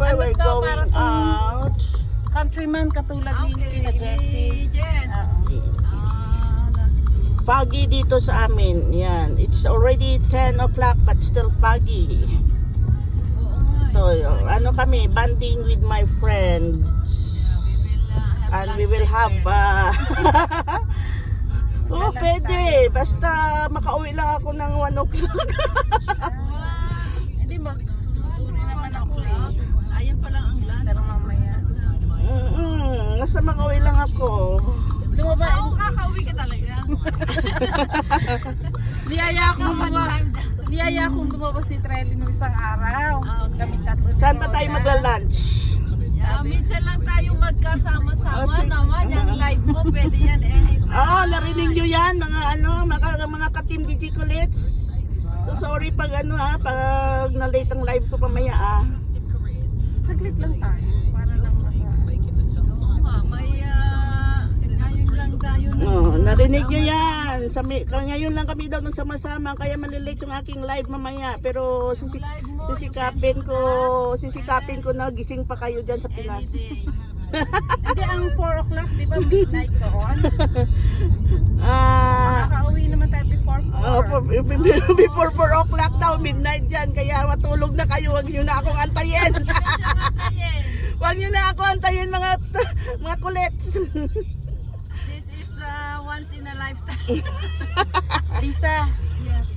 Siyempre, we're to, going para tong out. countryman katulad ni kina Jessie. Yes. Foggy dito sa amin. Yan. It's already 10 o'clock but still foggy. So, ano kami, banding with my friends. And we will have oh, pwede. Basta makauwi lang ako ng 1 o'clock. Hindi, magsusuri naman ako eh. Ayan pa lang ang lunch. Pero mamaya. Basta makauwi lang ako. Dumaba, Kakauwi ka talaga. niyaya akong lumabas si Trelly nung isang araw. Kami tatlo. Saan ba tayo magla-lunch? Minsan lang tayong magkasama-sama Oh, naman. Yung live mo, pwede yan anytime. Oo, narinig nyo yan, mga ka-team DJ Colets. So sorry pag pag na-late ang live ko mamaya Saglit lang tayo. Para lang Oo nga, may ngayon lang tayo narinig nyo yan. Ngayon lang kami daw nung sama-sama, kaya malilate yung aking live mamaya. Pero sisikapin ko na gising pa kayo dyan sa Pinas. Hindi, ang 4 o'clock, di ba midnight doon? Makakauwi naman tayo before 4. Before 4 o'clock daw, midnight dyan. Kaya matulog na kayo, huwag nyo na akong antayin. Huwag nyo na ako antayin mga kulets. This is once in a lifetime. Lisa, Yes.